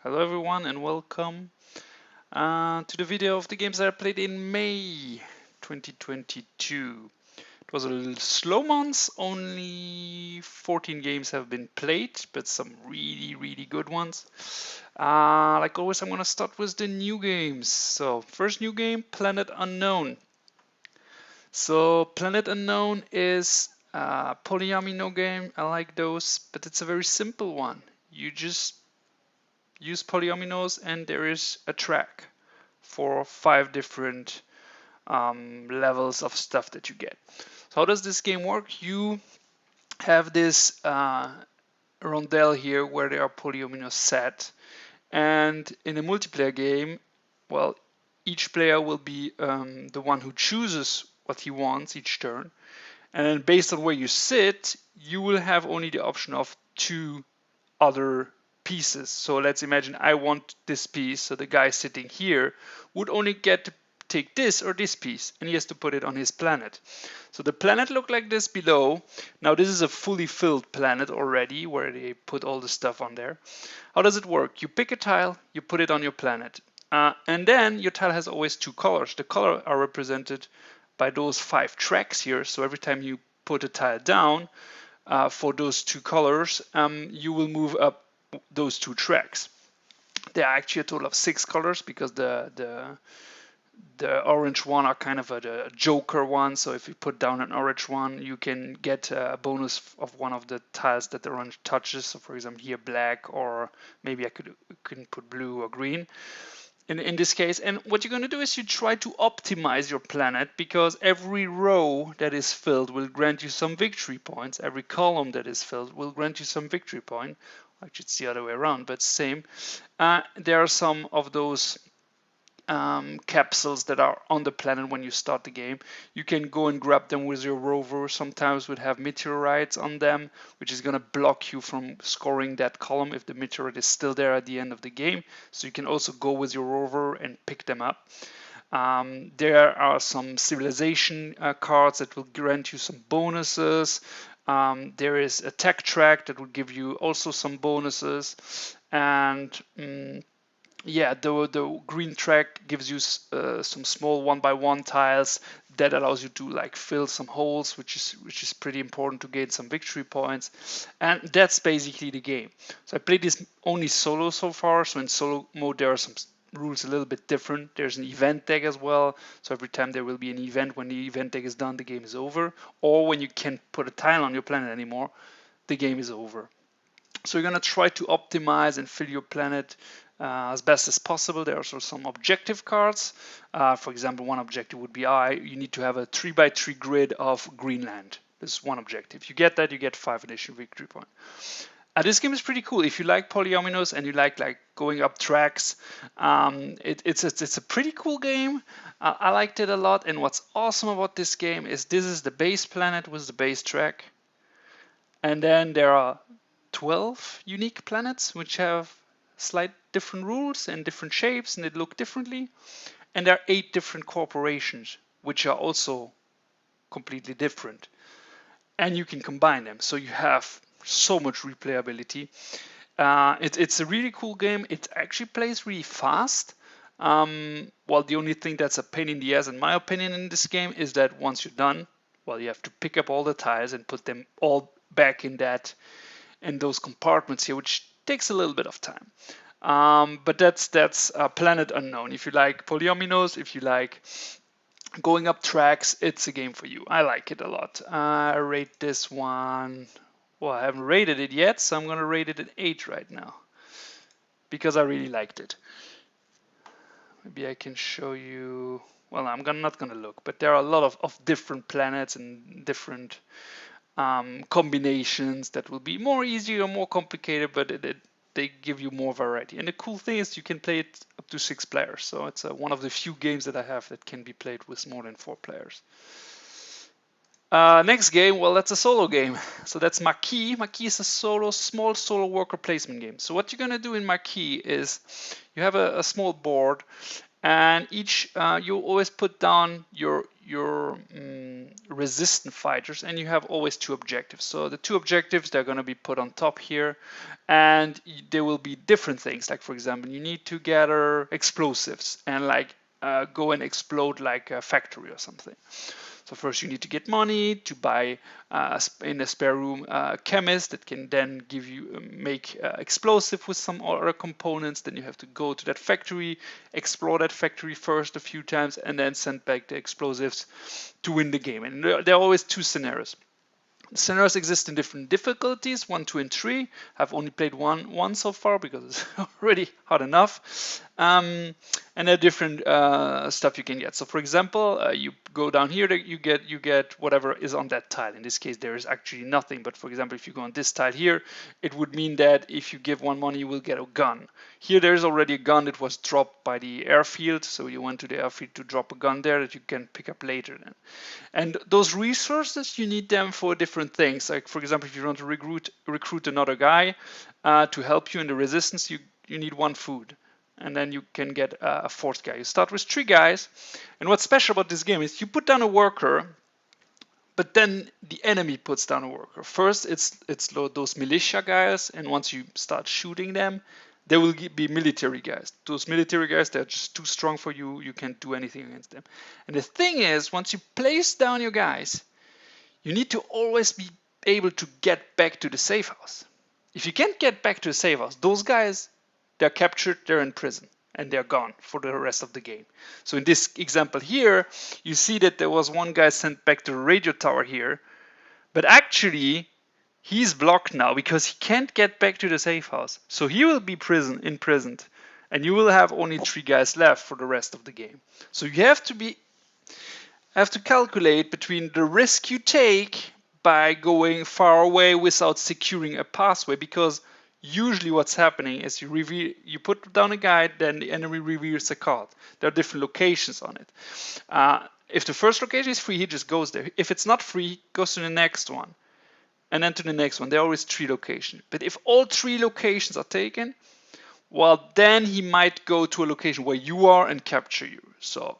Hello everyone and welcome to the video of the games that I played in May 2022. It was a slow month, only 14 games have been played, but some really good ones. Like always, I'm gonna start with the new games. So first new game, Planet Unknown. So Planet Unknown is a polyomino game. I like those, but it's a very simple one. You just use polyominoes and there is a track for 5 different levels of stuff that you get. So how does this game work? You have this rondel here where there are polyominoes set, and in a multiplayer game, well, each player will be the one who chooses what he wants each turn, and then based on where you sit, you will have only the option of 2 other pieces. So let's imagine I want this piece, so the guy sitting here would only get to take this or this piece, and he has to put it on his planet. So the planet looked like this below. Now this is a fully filled planet already, where they put all the stuff on there. How does it work? You pick a tile, you put it on your planet, and then your tile has always 2 colors. The colors are represented by those 5 tracks here. So every time you put a tile down, for those 2 colors, you will move up those 2 tracks. There are actually a total of 6 colors because the orange one are kind of a joker one. So if you put down an orange one, you can get a bonus of one of the tiles that the orange touches. So for example here black, or maybe I couldn't put blue or green in this case. And what you're going to do is you try to optimize your planet, because every row that is filled will grant you some victory points. Every column that is filled will grant you some victory point. Actually, it's the other way around, but same. There are some of those capsules that are on the planet when you start the game. You can go and grab them with your rover. Sometimes would have meteorites on them, which is going to block you from scoring that column if the meteorite is still there at the end of the game. So you can also go with your rover and pick them up. There are some civilization cards that will grant you some bonuses. There is a tech track that will give you also some bonuses, and yeah, the green track gives you some small 1x1 tiles that allows you to like fill some holes, which is pretty important to gain some victory points. And that's basically the game. So I played this only solo so far. So in solo mode there are some rules a little bit different. There's an event deck as well. So every time there will be an event, when the event deck is done, the game is over. Or when you can't put a tile on your planet anymore, the game is over. So you're going to try to optimize and fill your planet as best as possible. There are also some objective cards. For example, one objective would be you need to have a 3x3 grid of Greenland. This is one objective. You get that, you get 5 additional victory points. This game is pretty cool. If you like polyominoes and you like going up tracks, it's a pretty cool game. I liked it a lot. And what's awesome about this game is this is the base planet with the base track. And then there are 12 unique planets which have slight different rules and different shapes, and they look differently. And there are 8 different corporations which are also completely different, and you can combine them, so you have so much replayability. It's a really cool game. It actually plays really fast. Well, the only thing that's a pain in the ass, in my opinion, in this game is that once you're done, well, you have to pick up all the tiles and put them all back in those compartments here, which takes a little bit of time. But that's Planet Unknown. If you like polyominoes, if you like going up tracks, it's a game for you. I like it a lot. I rate this one. Well, I haven't rated it yet, so I'm gonna rate it an 8 right now because I really liked it. Maybe I can show you. Well, I'm not gonna look, but there are a lot of different planets and different combinations that will be more easy or more complicated, but they give you more variety. And the cool thing is you can play it up to 6 players. So it's one of the few games that I have that can be played with more than 4 players. Next game, well, that's a solo game. So that's Maquis. Maquis is a small solo worker placement game. So what you're gonna do in Maquis is you have a small board, and each you always put down your resistant fighters, and you have always 2 objectives. So the 2 objectives, they're going to be put on top here, and there will be different things. Like, for example, you need to gather explosives and like go and explode like a factory or something. So first you need to get money to buy in a spare room a chemist that can then give you make explosive with some other components. Then you have to go to that factory, explore that factory first a few times, and then send back the explosives to win the game. And there are always 2 scenarios. Scenarios exist in different difficulties, 1, 2, and 3. I've only played one so far because it's already hard enough. And there are different stuff you can get. So, for example, you go down here, you get whatever is on that tile. In this case, there is actually nothing. But for example, if you go on this tile here, it would mean that if you give 1 money, you will get a gun. Here, there is already a gun that was dropped by the airfield. So you went to the airfield to drop a gun there that you can pick up later. Then. And those resources, you need them for different things. Like, for example, if you want to recruit another guy to help you in the resistance, you need 1 food. And then you can get a 4th guy. You start with 3 guys. And what's special about this game is you put down a worker, but then the enemy puts down a worker. First, it's those militia guys. And once you start shooting them, there will be military guys. Those military guys, they're just too strong for you. You can't do anything against them. And the thing is, once you place down your guys, you need to always be able to get back to the safe house. If you can't get back to the safe house, those guys, they're captured, they're in prison, and they're gone for the rest of the game. So in this example here, you see that there was 1 guy sent back to the radio tower here, but actually he's blocked now because he can't get back to the safe house. So he will be imprisoned, and you will have only 3 guys left for the rest of the game. So you have to calculate between the risk you take by going far away without securing a pathway, because usually what's happening is you put down a guy, then the enemy reveals a card. There are different locations on it. If the first location is free, he just goes there. If it's not free, he goes to the next one, and then to the next one. There are always 3 locations. But if all 3 locations are taken, well, then he might go to a location where you are and capture you. So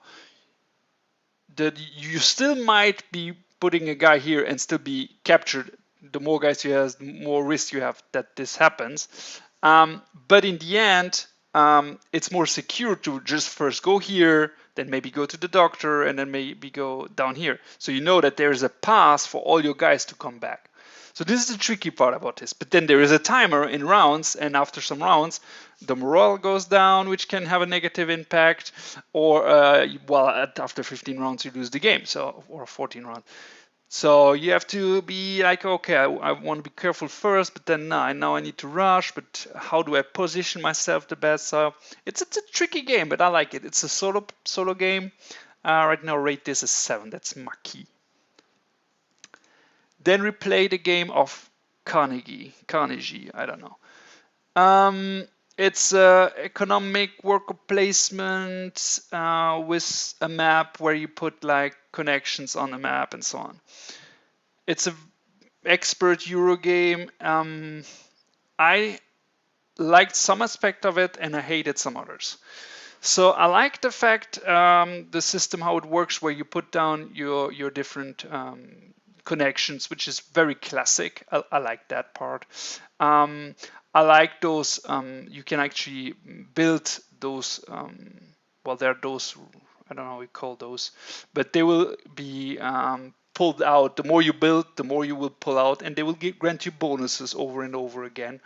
that you still might be putting a guy here and still be captured. The more guys you have, the more risk you have that this happens. But in the end, it's more secure to just first go here, then maybe go to the doctor, and then maybe go down here. So you know that there is a path for all your guys to come back. So this is the tricky part about this. But then there is a timer in rounds, and after some rounds, the morale goes down, which can have a negative impact. Or, after 15 rounds, you lose the game, or 14 rounds. So you have to be like, okay, I want to be careful first, but then now I need to rush. But how do I position myself the best? So it's a tricky game, but I like it. It's a solo game. Right now, rate this as 7. That's Maquis. Then we play the game of Carnegie, I don't know. It's economic worker placement with a map where you put like connections on the map and so on. It's an expert Euro game. I liked some aspect of it and I hated some others. So I like the fact, the system, how it works, where you put down your different connections, which is very classic. I like that part. I like those, you can actually build those, there are those, I don't know how we call those, but they will be pulled out. The more you build, the more you will pull out, and they will grant you bonuses over and over again,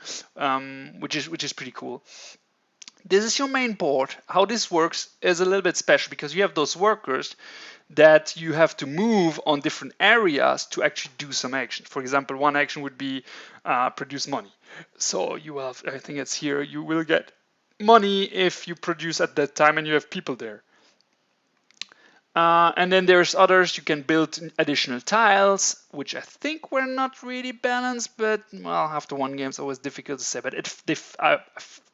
which is pretty cool. This is your main board. How this works is a little bit special because you have those workers that you have to move on different areas to actually do some action. For example, one action would be produce money. So you have, I think it's here, you will get money if you produce at that time and you have people there. And then there's others, you can build additional tiles, which I think were not really balanced, but well, after one game it's always difficult to say, but I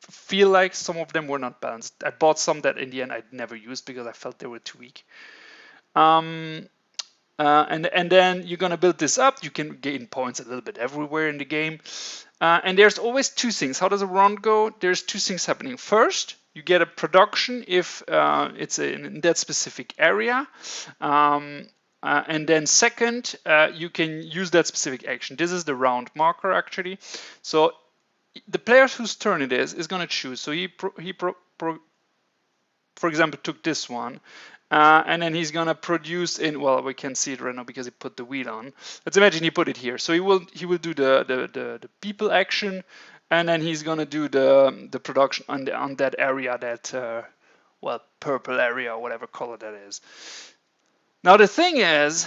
feel like some of them were not balanced. I bought some that in the end I'd never used because I felt they were too weak. And then you're gonna build this up. You can gain points a little bit everywhere in the game. And there's always 2 things. How does a round go? There's 2 things happening. First, You get a production if it's in that specific area. And then second, you can use that specific action. This is the round marker actually. So the player whose turn it is going to choose. So for example, took this one. And then he's gonna produce in, well, we can see it right now because he put the wheel on. Let's imagine he put it here. So he will do the people action, and then he's gonna do the production on that area, that well, purple area or whatever color that is. Now the thing is,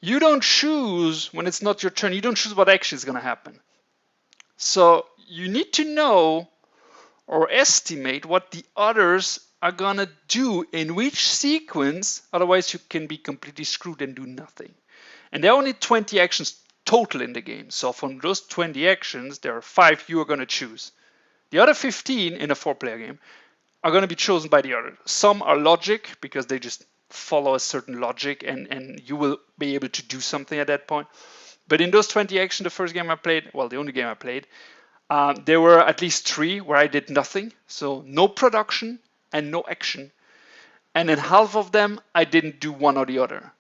you don't choose when it's not your turn. You don't choose what action is gonna happen. So you need to know or estimate what the others are gonna do in which sequence, otherwise you can be completely screwed and do nothing. And there are only 20 actions total in the game. So from those 20 actions, there are 5 you are gonna choose. The other 15 in a 4-player game are gonna be chosen by the others. Some are logic because they just follow a certain logic and you will be able to do something at that point. But in those 20 actions, the first game I played, well, the only game I played, there were at least 3 where I did nothing. So no production and no action. And in half of them, I didn't do one or the other,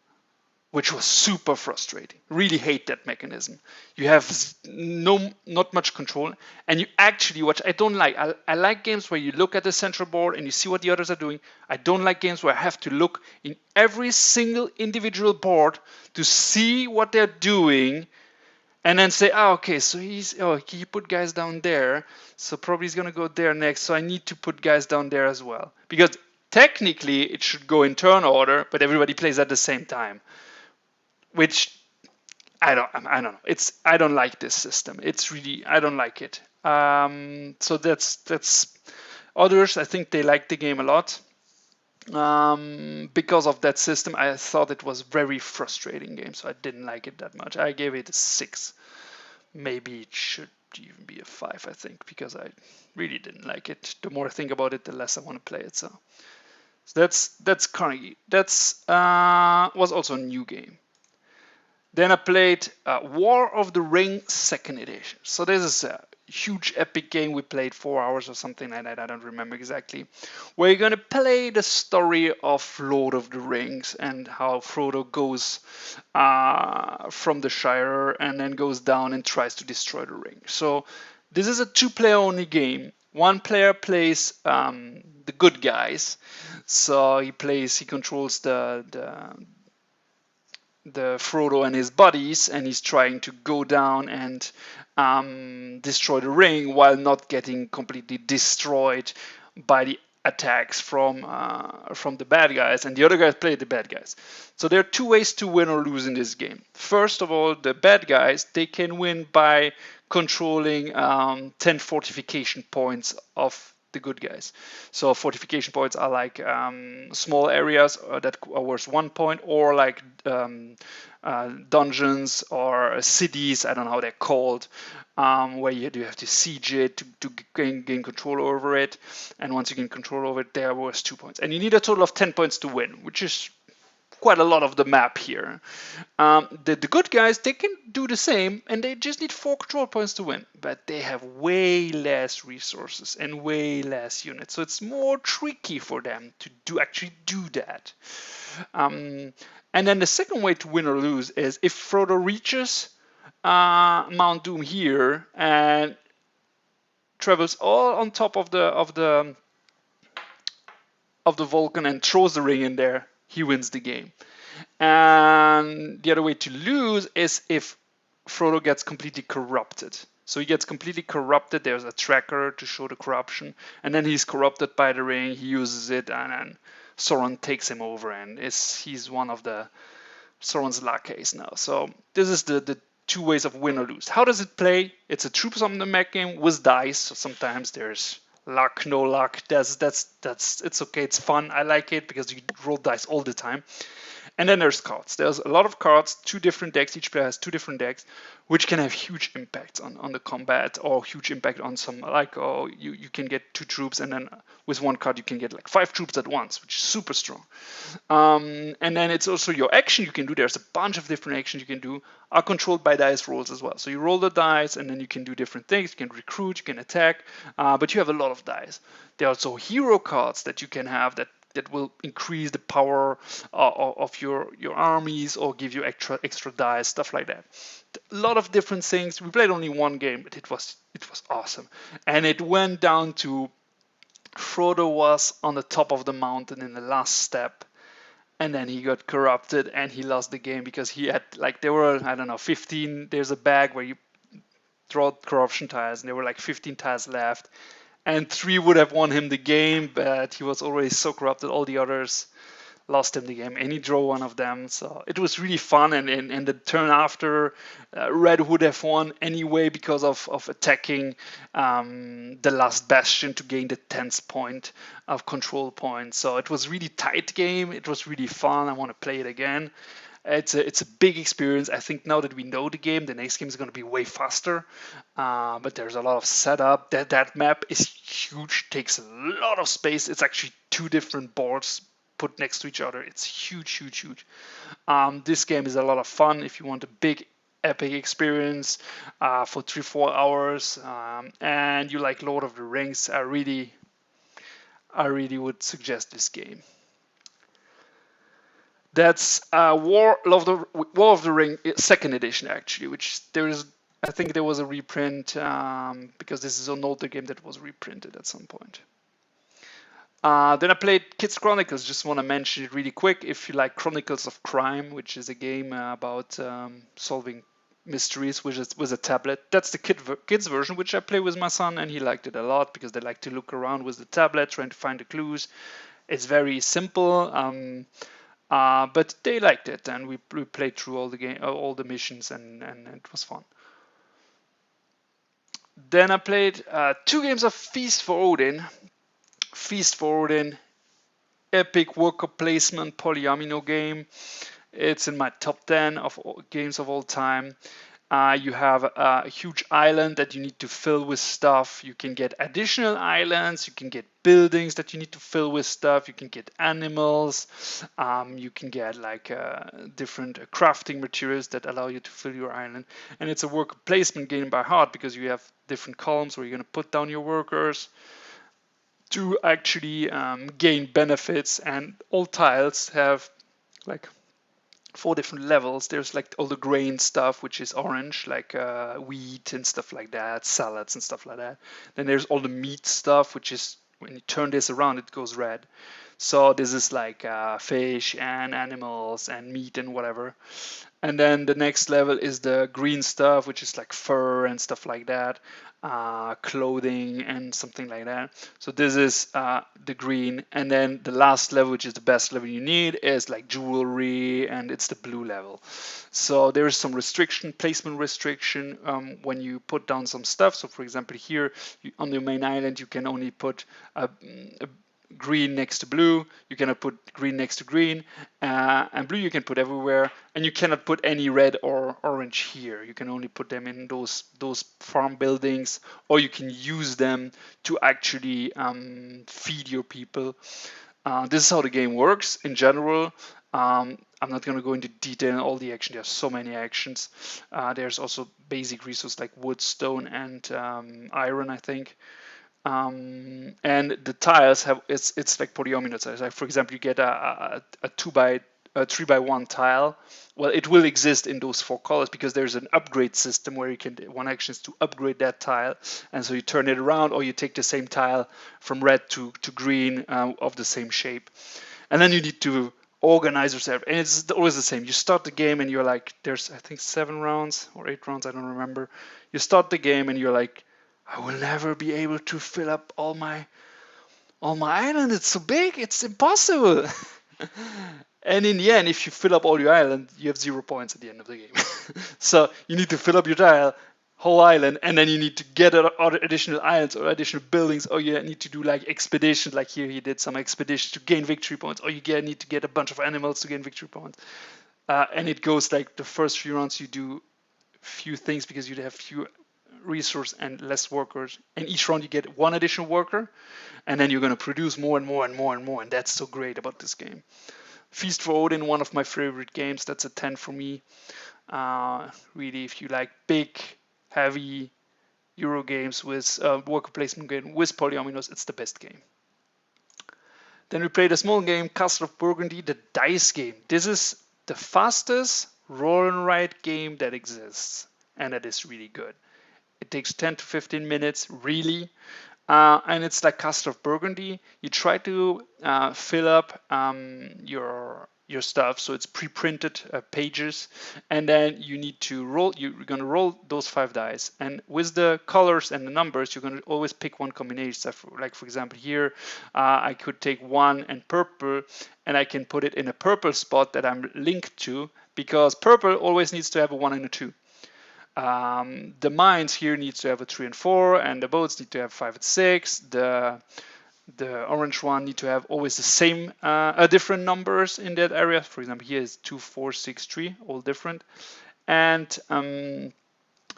which was super frustrating. Really hate that mechanism. You have not much control, and you actually, which I don't like. I like games where you look at the central board and you see what the others are doing. I don't like games where I have to look in every single individual board to see what they're doing, and then say, oh, okay, so he put guys down there, so probably he's gonna go there next, so I need to put guys down there as well. Because technically it should go in turn order, but everybody plays at the same time. Which I don't know. I don't like this system. It's really, I don't like it. So that's others, I think they like the game a lot. Because of that system, I thought it was very frustrating game, so I didn't like it that much. I gave it a 6. Maybe it should even be a 5, I think, because I really didn't like it. The more I think about it, the less I want to play it. So that's Carnegie. That's was also a new game. Then I played War of the Ring 2nd edition. So this is a huge epic game. We played 4 hours or something like that. I don't remember exactly. Where you're going to play the story of Lord of the Rings and how Frodo goes from the Shire and then goes down and tries to destroy the ring. So this is a 2-player only game. One player plays the good guys. So he controls the Frodo and his buddies, and he's trying to go down and destroy the ring while not getting completely destroyed by the attacks from the bad guys, and the other guys play the bad guys. So there are 2 ways to win or lose in this game. First of all, the bad guys, they can win by controlling 10 fortification points of the good guys. So fortification points are like small areas that are worth 1 point, or like dungeons or cities, I don't know how they're called, where you have to siege it to gain control over it. And once you gain control over it, they're worth 2 points. And you need a total of 10 points to win, which is quite a lot of the map here. The good guys, they can do the same, and they just need 4 control points to win, but they have way less resources and way less units, so it's more tricky for them to actually do that. And then the second way to win or lose is if Frodo reaches Mount Doom here and travels all on top of the Vulcan and throws the ring in there, he wins the game. And the other way to lose is if Frodo gets completely corrupted. So he gets completely corrupted. There's a tracker to show the corruption, and then he's corrupted by the ring. He uses it, and then Sauron takes him over, and he's one of the Sauron's lackeys now. So this is the 2 ways of win or lose. How does it play? It's a troops on the mech game with dice. So sometimes there's luck, no luck. That's it's okay. It's fun. I like it because you roll dice all the time. And then there's cards. There's a lot of cards, 2 different decks. Each player has 2 different decks, which can have huge impacts on the combat, or huge impact on some, like, oh, you can get 2 troops, and then with 1 card you can get like 5 troops at once, which is super strong. And then it's also your action you can do. There's a bunch of different actions you can do, are controlled by dice rolls as well. So you roll the dice, and then you can do different things. You can recruit, you can attack, but you have a lot of dice. There are also hero cards that you can have that will increase the power of your armies, or give you extra dice, stuff like that. A lot of different things. We played only 1 game, but it was awesome. And it went down to Frodo was on the top of the mountain in the last step, and then he got corrupted and he lost the game because he had, like, there were, I don't know, 15. There's a bag where you throw corruption tiles, and there were like 15 tiles left, and 3 would have won him the game, but he was already so corrupted, all the others lost him the game, and he drew 1 of them. So it was really fun. And the turn after, Red would have won anyway because of attacking the last bastion to gain the 10th point of control point. So it was really tight game. It was really fun. I want to play it again. It's a big experience. I think now that we know the game, the next game is going to be way faster. But there's a lot of setup. That map is huge, takes a lot of space. It's actually 2 different boards put next to each other. It's huge, huge, huge. This game is a lot of fun if you want a big epic experience for 3-4 hours, and you like Lord of the Rings. I really would suggest this game. That's War of the Ring 2nd edition, actually, which I think there was a reprint, because this is an older game that was reprinted at some point. Then I played Kids Chronicles. Just want to mention it really quick. If you like Chronicles of Crime, which is a game about solving mysteries with a tablet, that's the kids version, which I play with my son, and he liked it a lot because they like to look around with the tablet, trying to find the clues. It's very simple, but they liked it, and we played through all the missions, and it was fun. Then I played 2 games of Feast for Odin. Feast for Odin, epic worker placement polyomino game. It's in my top 10 of games of all time. You have a huge island that you need to fill with stuff. You can get additional islands. You can get buildings that you need to fill with stuff. You can get animals. You can get like different crafting materials that allow you to fill your island. And it's a worker placement game by heart because you have different columns where you're going to put down your workers to actually gain benefits, and all tiles have like 4 different levels. There's like all the grain stuff, which is orange, like wheat and stuff like that, salads and stuff like that. Then there's all the meat stuff, which is, when you turn this around, it goes red. So this is like fish and animals and meat and whatever. And then the next level is the green stuff, which is like fur and stuff like that, clothing and something like that. So this is the green. And then the last level, which is the best level you need, is like jewelry, and it's the blue level. So there is some placement restriction when you put down some stuff. So for example, here on the main island, you can only put a green next to blue, you cannot put green next to green, and blue you can put everywhere, and you cannot put any red or orange here. You can only put them in those farm buildings, or you can use them to actually feed your people. This is how the game works in general. I'm not going to go into detail on all the action. There's so many actions. There's also basic resources like wood, stone, and iron, I think. And the tiles have it's like polyomino tiles. Like for example, you get a 3x1 tile. Well, it will exist in those 4 colors because there's an upgrade system where you can, one action is to upgrade that tile, and so you turn it around, or you take the same tile from red to green of the same shape, and then you need to organize yourself. And it's always the same. You start the game and you're like, there's I think 7 rounds or 8 rounds, I don't remember. You start the game and you're like, I will never be able to fill up all my island. It's so big, it's impossible. And in the end, if you fill up all your island, you have 0 points at the end of the game. So you need to fill up your tile whole island, and then you need to get other additional islands or additional buildings, or you need to do like expeditions, like here he did some expeditions to gain victory points, or need to get a bunch of animals to gain victory points. And it goes like the first few rounds you do few things because you have few resource and less workers, and each round you get one additional worker, and then you're going to produce more and more and more and more, and that's so great about this game. Feast for Odin, one of my favorite games. That's a 10 for me. Really, if you like big, heavy Euro games with worker placement game with polyominoes, it's the best game. Then we played a small game, Castle of Burgundy, the dice game. This is the fastest roll and write game that exists, and it is really good. It takes 10 to 15 minutes, really. And it's like Castle of Burgundy. You try to fill up your stuff, so it's pre-printed pages, and then you need to roll. You're going to roll those 5 dice, and with the colors and the numbers, you're going to always pick one combination. So like for example, here I could take 1 and purple, and I can put it in a purple spot that I'm linked to, because purple always needs to have a 1 and a 2. The mines here needs to have a 3 and 4, and the boats need to have 5 and 6. The orange one need to have always the same, different numbers in that area. For example, here is 2, 4, 6, 3, all different. And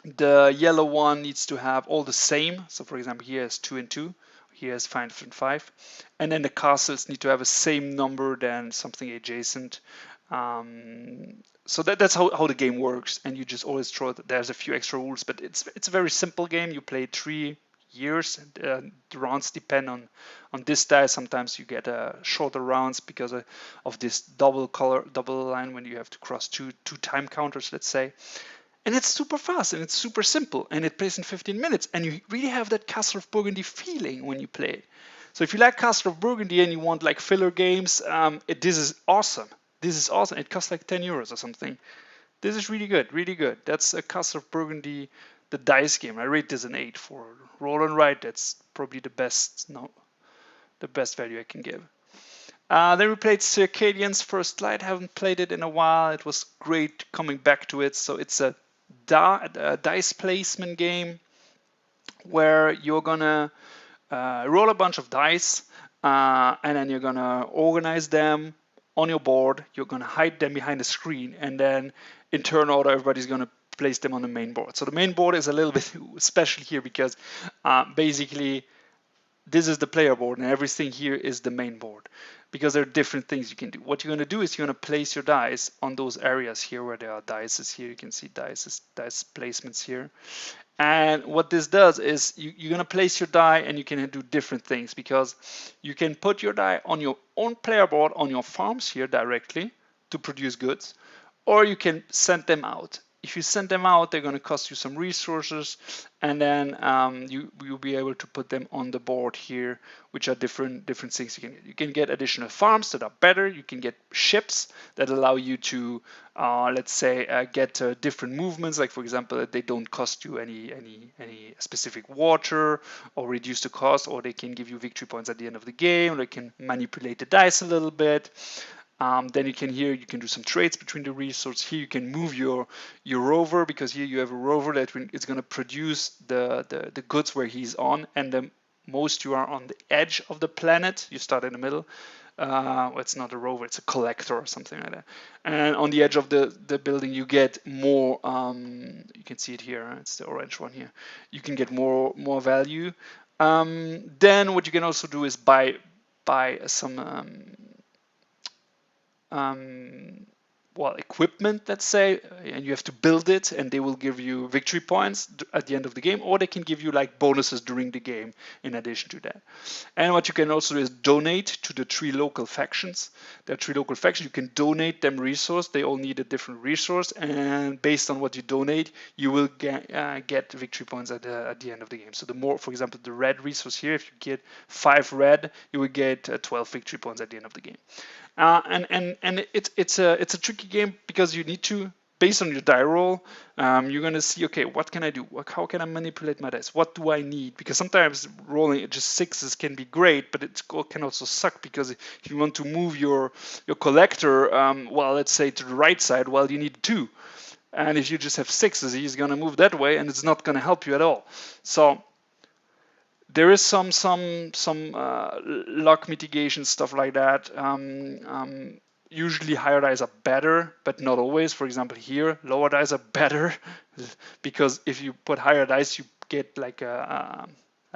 the yellow one needs to have all the same. So for example, here is 2 and 2. Here is 5 and 5. And then the castles need to have the same number than something adjacent. So that's how the game works, and you just always throw. There's a few extra rules, but it's a very simple game. You play 3 years. The rounds depend on this die. Sometimes you get shorter rounds because of this double line when you have to cross two time counters, let's say. And it's super fast and it's super simple, and it plays in 15 minutes, and you really have that Castle of Burgundy feeling when you play it. So if you like Castle of Burgundy and you want like filler games, this is awesome. This is awesome. It costs like 10 euros or something. This is really good, really good. That's a Castle of Burgundy, the dice game. I rate this an 8 for roll and write. That's probably the best value I can give. Then we played Circadians First Light. Haven't played it in a while. It was great coming back to it. So it's a dice placement game where you're gonna roll a bunch of dice, and then you're gonna organize them on your board. You're gonna hide them behind a screen, and then in turn order, everybody's gonna place them on the main board. So the main board is a little bit special here because basically this is the player board, and everything here is the main board, because there are different things you can do. What you're going to do is you're going to place your dice on those areas here where there are dice. Here you can see dice placements here. And what this does is you're going to place your die, and you can do different things, because you can put your die on your own player board on your farms here directly to produce goods, or you can send them out. If you send them out, they're going to cost you some resources, and then you'll be able to put them on the board here, which are different things you can get. You can get additional farms that are better. You can get ships that allow you to, let's say, get different movements. Like for example, they don't cost you any specific water, or reduce the cost, or they can give you victory points at the end of the game. Or they can manipulate the dice a little bit. Then you can do some trades between the resources. Here you can move your rover, because here you have a rover that is going to produce the goods where he's on, and the most you are on the edge of the planet. You start in the middle. It's not a rover, it's a collector or something like that. And on the edge of the building, you get more. You can see it here. It's the orange one here. You can get more value. Then what you can also do is buy some. Equipment, let's say, and you have to build it, and they will give you victory points at the end of the game, or they can give you like bonuses during the game in addition to that. And what you can also do is donate to the 3 local factions. There are 3 local factions. You can donate them resource. They all need a different resource, and based on what you donate, you will get victory points at the end of the game. So the more, for example, the red resource here, if you get 5 red, you will get 12 victory points at the end of the game. And it's a tricky game, because you need to, based on your die roll, you're going to see, okay, what can I do? How can I manipulate my dice? What do I need? Because sometimes rolling just 6s can be great, but it can also suck, because if you want to move your collector, let's say to the right side, you need 2. And if you just have sixes, he's going to move that way, and it's not going to help you at all. So there is some luck mitigation stuff like that. Usually higher dice are better, but not always. For example, here lower dice are better because if you put higher dice, you get like a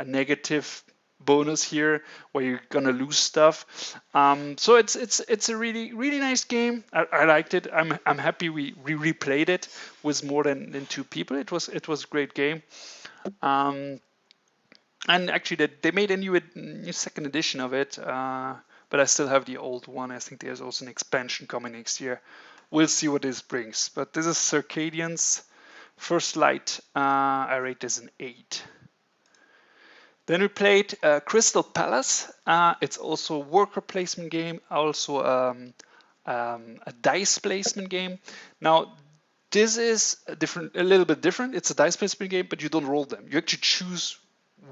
negative bonus here where you're gonna lose stuff. So it's a really nice game. I liked it. I'm happy we replayed it with more than two people. It was a great game. And actually, they made a new second edition of it, but I still have the old one. I think there's also an expansion coming next year. We'll see what this brings. But this is Circadians. First Light, I rate this an 8. Then we played Crystal Palace. It's also a worker placement game, also a dice placement game. Now, this is a little bit different. It's a dice placement game, but you don't roll them. You actually choose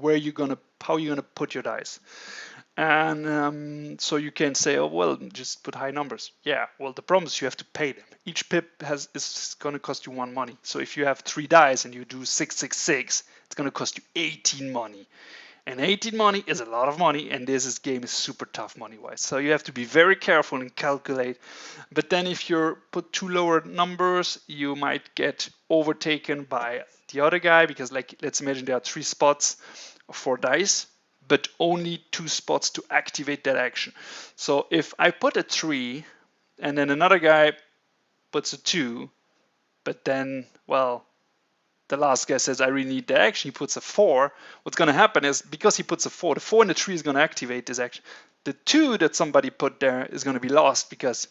how you're gonna put your dice. And so you can say, oh well, just put high numbers. Yeah, well the problem is you have to pay them. Each pip is gonna cost you 1 money. So if you have 3 dice and you do 666, it's gonna cost you 18 money. And 18 money is a lot of money, and game is super tough money-wise. So you have to be very careful and calculate. But then if you put too lower numbers, you might get overtaken by the other guy, because like let's imagine there are 3 spots for dice, but only 2 spots to activate that action. So if I put a 3 and then another guy puts a 2, but then, well, the last guy says, I really need the action, he puts a 4, what's going to happen is, because he puts a 4, the 4 and the 3 is going to activate this action. The 2 that somebody put there is going to be lost because,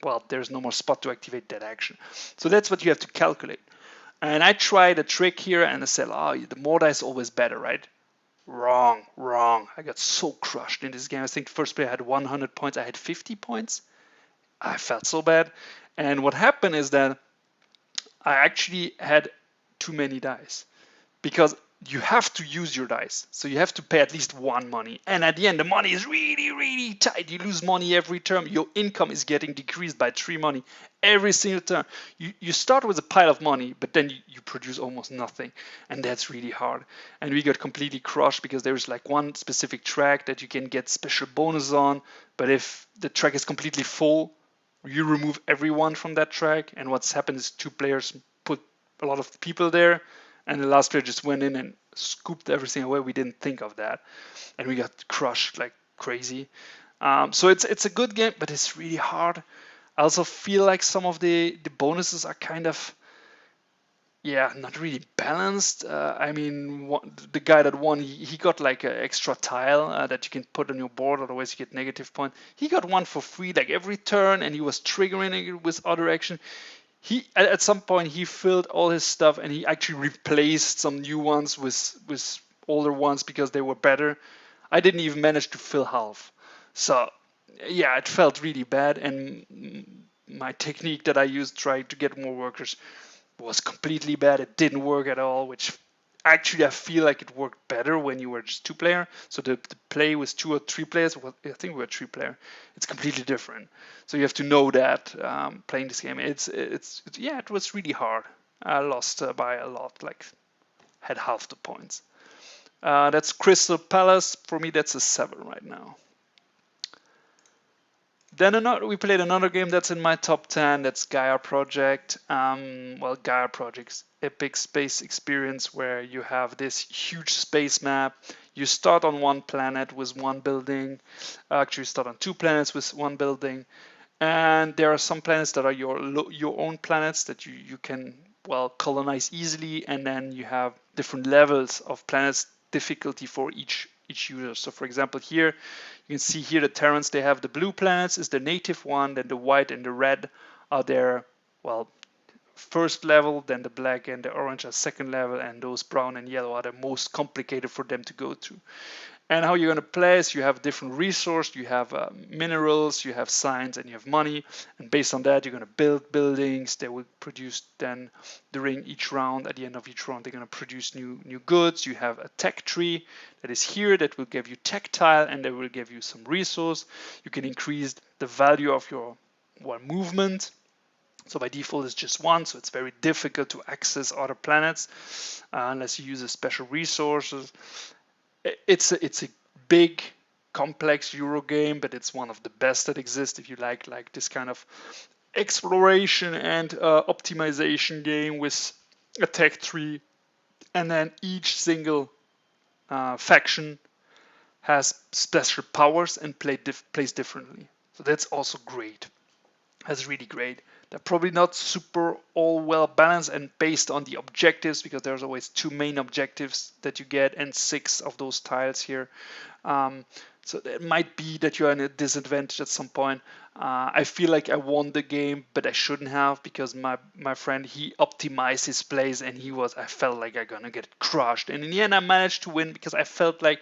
well, there's no more spot to activate that action. So that's what you have to calculate. And I tried a trick here and I said, oh, the more dice always better, right? Wrong. I got so crushed in this game. I think first player had 100 points, I had 50 points. I felt so bad. And what happened is that I actually had too many dice, because you have to use your dice, so you have to pay at least 1 money, and at the end the money is really tight. You lose money every term. Your income is getting decreased by 3 money every single term. You start with a pile of money, but then you produce almost nothing, and that's really hard. And we got completely crushed because there's like one specific track that you can get special bonus on, but if the track is completely full, you remove everyone from that track, and what's happened is 2 players put a lot of people there, and the last player just went in and scooped everything away. We didn't think of that, and we got crushed like crazy. So it's a good game, but it's really hard. I also feel like some of the bonuses are kind of, yeah, not really balanced. I mean, the guy that won, he got like an extra tile that you can put on your board, otherwise you get negative points. He got one for free like every turn, and he was triggering it with other action. He at some point he filled all his stuff, and he actually replaced some new ones with older ones because they were better. I didn't even manage to fill half. So yeah, it felt really bad, and my technique that I used trying to get more workers was completely bad. It didn't work at all, which actually I feel like it worked better when you were just 2 player. So the play with 2 or 3 players, well, I think we were 3 player, it's completely different. So you have to know that playing this game. It's yeah, it was really hard. I lost by a lot, like had half the points. That's Crystal Palace. For me, that's a 7 right now. Then we played another game that's in my top 10. That's Gaia Project. Well, Gaia Project's epic space experience where you have this huge space map. You start on 1 planet with 1 building. Actually, you start on 2 planets with 1 building. And there are some planets that are your own planets that you can, well, colonize easily. And then you have different levels of planets difficulty for each user. So for example, here you can see here the Terrans, they have the blue planets is the native one, then the white and the red are their, well, first level, then the black and the orange are second level, and those brown and yellow are the most complicated for them to go to. And how you're going to play is you have different resources, you have minerals, you have signs, and you have money. And based on that, you're going to build buildings. They will produce then during each round, at the end of each round, they're going to produce new goods. You have a tech tree that is here that will give you tactile, and that will give you some resource. You can increase the value of your movement. So by default, it's just one, so it's very difficult to access other planets unless you use a special resources. It's a big, complex Euro game, but it's one of the best that exist if you like this kind of exploration and optimization game with a tech tree, and then each single faction has special powers and plays differently. So that's also great. That's really great. They're probably not super all well balanced and based on the objectives, because there's always two main objectives that you get and 6 of those tiles here. Um, so it might be that you're in a disadvantage at some point. I feel like I won the game, but I shouldn't have, because my friend, he optimized his plays and I felt like I'm gonna get crushed. And in the end, I managed to win because I felt like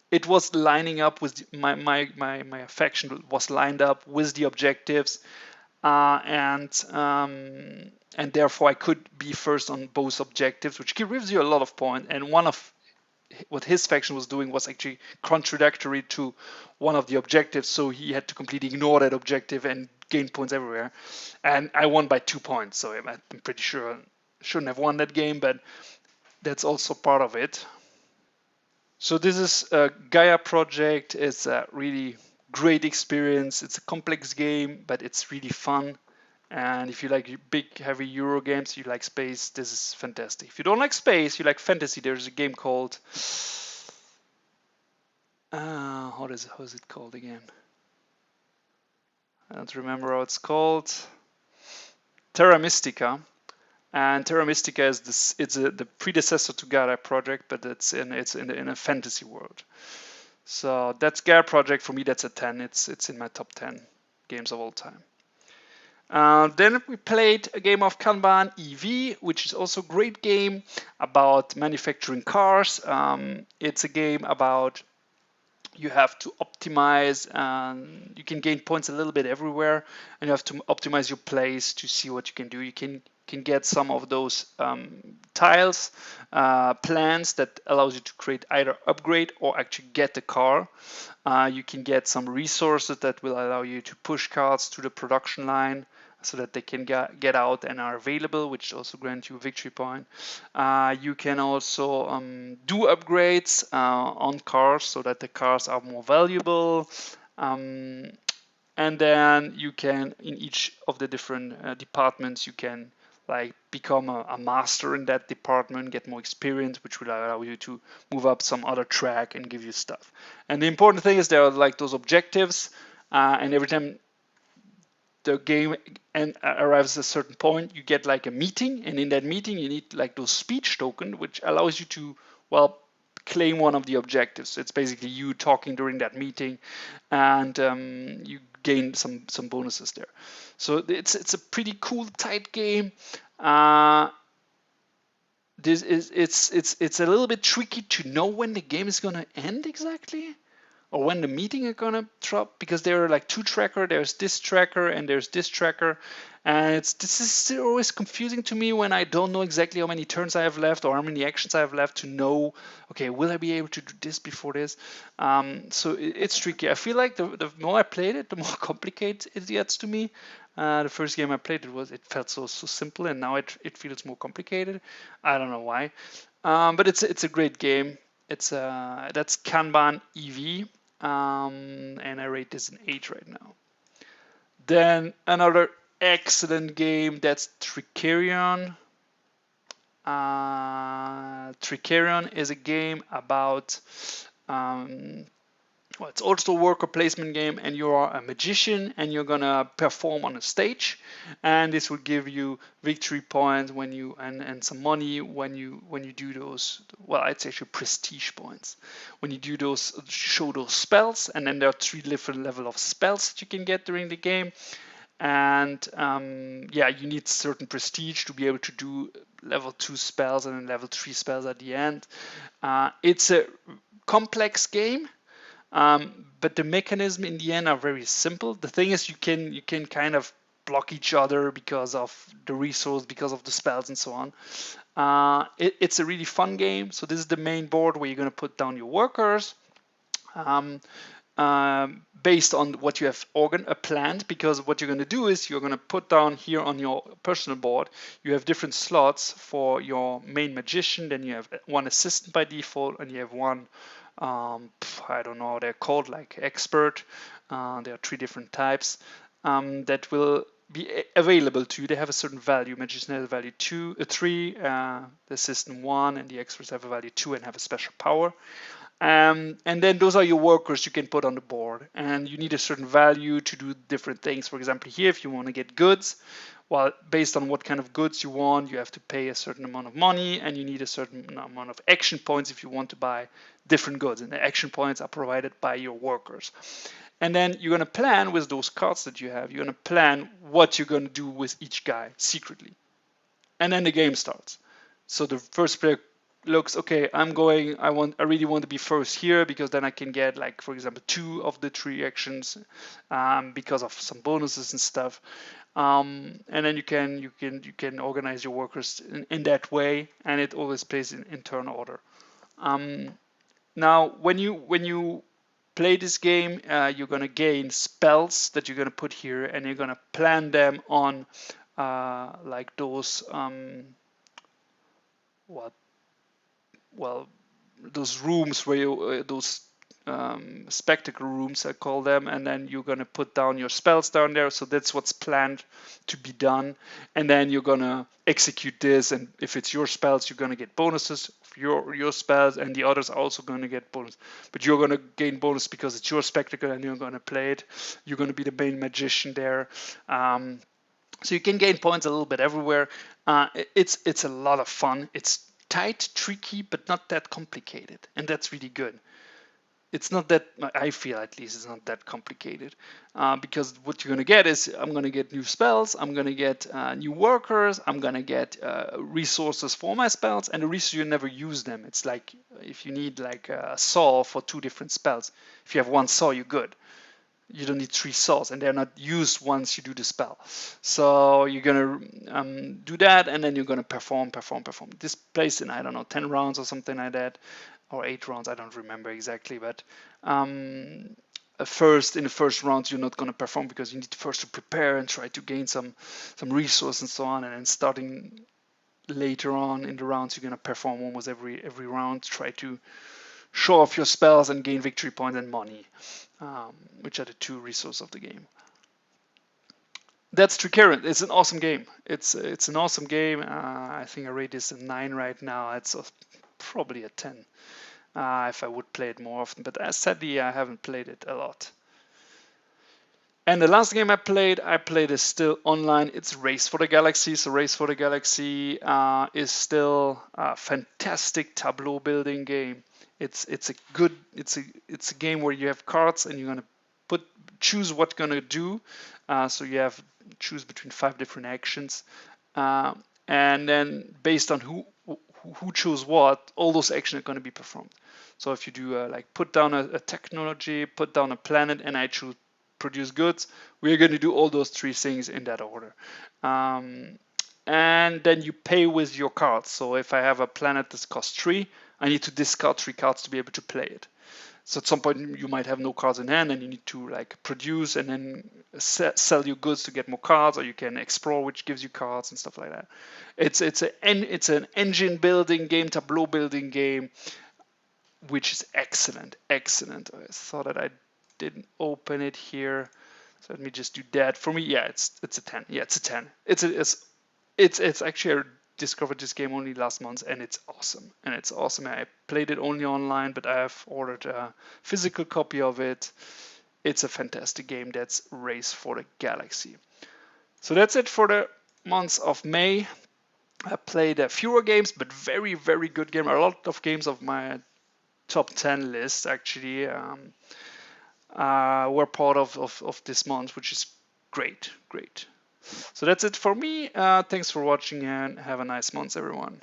it was lining up with my affection was lined up with the objectives, and therefore I could be first on both objectives, which gives you a lot of points. And one of what his faction was doing was actually contradictory to one of the objectives, so he had to completely ignore that objective and gain points everywhere. And I won by 2 points, so I'm pretty sure I shouldn't have won that game, but that's also part of it. So this is a Gaia project. It's a really great experience. It's a complex game, but it's really fun. And if you like big, heavy Euro games, you like space, this is fantastic. If you don't like space, you like fantasy, there's a game called... how is it called again? I don't remember how it's called. Terra Mystica. And Terra Mystica is the predecessor to Gaia project, but it's in a fantasy world. So that's Gaia project. For me, that's a 10. It's in my top 10 games of all time. Then we played a game of Kanban EV, which is also a great game about manufacturing cars. It's a game about you have to optimize, and you can gain points a little bit everywhere, and you have to optimize your plays to see what you can do. You can get some of those tiles, plans that allows you to create either upgrade or actually get the car. You can get some resources that will allow you to push cars to the production line so that they can get out and are available, which also grants you a victory point. You can also do upgrades on cars so that the cars are more valuable. And then you can, in each of the different departments, you can like become a master in that department, get more experience, which will allow you to move up some other track and give you stuff. And the important thing is there are like those objectives, and every time the game arrives at a certain point, you get like a meeting, and in that meeting you need like those speech token, which allows you to, well, claim one of the objectives. So it's basically you talking during that meeting, and you gain some bonuses there. So it's a pretty cool, tight game. It's a little bit tricky to know when the game is gonna end exactly, or when the meeting is gonna drop, because there are like 2 tracker, there's this tracker and there's this tracker, and this is still always confusing to me when I don't know exactly how many turns I have left or how many actions I have left to know, okay, will I be able to do this before this? So it's tricky. I feel like the more I played it, the more complicated it gets to me. The first game I played, it felt so simple, and now it feels more complicated. I don't know why, but it's a great game. That's Kanban EV. And I rate this an 8 right now. Then another excellent game, that's Trickerion. Trickerion is a game about, well, it's also a worker placement game, and you are a magician and you're gonna perform on a stage, and this will give you victory points when you and some money when you do those, well, it's actually prestige points when you do those, show those spells. And then there are 3 different level of spells that you can get during the game, and yeah, you need certain prestige to be able to do level 2 spells and then level 3 spells at the end. It's a complex game. But the mechanism in the end are very simple. The thing is, you can kind of block each other because of the resource, because of the spells and so on. It's a really fun game. So this is the main board where you're going to put down your workers. based on what you have planned, because what you're going to do is you're going to put down here on your personal board, you have different slots for your main magician, then you have one assistant by default, and you have one, I don't know, they're called like expert. There are 3 different types that will be available to you. They have a certain value. Magician has a value 3, the assistant 1, and the experts have a value 2 and have a special power. And then those are your workers you can put on the board, and you need a certain value to do different things. For example, here, if you want to get goods, well, based on what kind of goods you want, you have to pay a certain amount of money, and you need a certain amount of action points if you want to buy different goods, and the action points are provided by your workers. And then you're going to plan with those cards that you have, you're going to plan what you're going to do with each guy secretly. And then the game starts. So the first player looks, okay, I really want to be first here, because then I can get, like, for example, 2 of the 3 actions because of some bonuses and stuff. And then you can organize your workers in that way, and it always plays in turn order. Now, when you play this game, you're going to gain spells that you're going to put here, and you're going to plan them on like those those rooms where you those spectacle rooms, I call them, and then you're going to put down your spells down there. So that's what's planned to be done, and then you're going to execute this, and if it's your spells, you're going to get bonuses for your spells, and the others are also going to get bonus, but you're going to gain bonus because it's your spectacle and you're going to play it. You're going to be the main magician there. So you can gain points a little bit everywhere. It's a lot of fun. It's tight, tricky, but not that complicated, and that's really good. It's not that, I feel at least, it's not that complicated, because what you're going to get is, I'm going to get new spells, I'm going to get new workers, I'm going to get resources for my spells, and the reason you never use them. It's like if you need like a saw for 2 different spells. If you have 1 saw, you're good. You don't need 3 saws, and they're not used once you do the spell. So you're gonna do that, and then you're gonna perform. This plays in, I don't know, 10 rounds or something like that, or 8 rounds. I don't remember exactly, but in the first round you're not gonna perform, because you need first to prepare and try to gain some resource and so on, and then starting later on in the rounds you're gonna perform almost every round, try to show off your spells and gain victory points and money, which are the 2 resources of the game. That's Trickerion. It's an awesome game. It's an awesome game. I think I rate this a 9 right now. It's probably a 10 if I would play it more often, but sadly I haven't played it a lot. And the last game I played is still online. It's Race for the Galaxy. So Race for the Galaxy is still a fantastic tableau building game. It's a game where you have cards, and you're gonna choose what you're gonna do. So you have choose between 5 different actions, and then based on who chose what, all those actions are gonna be performed. So if you do like put down a technology, put down a planet, and I choose produce goods, we're going to do all those 3 things in that order. And then you pay with your cards. So if I have a planet that costs 3, I need to discard 3 cards to be able to play it. So at some point you might have no cards in hand, and you need to like produce and then sell your goods to get more cards, or you can explore, which gives you cards and stuff like that. It's an engine building game, tableau building game, which is excellent. I thought that I didn't open it here, so let me just do that. For me, yeah, it's a 10. Yeah, it's a 10. It's actually, I discovered this game only last month, and it's awesome. I played it only online, but I have ordered a physical copy of it. It's a fantastic game. That's Race for the Galaxy. So that's it for the month of May. I played fewer games, but very, very good game. A lot of games of my top 10 list actually were part of this month, which is great. So that's it for me. Thanks for watching, and have a nice month, everyone.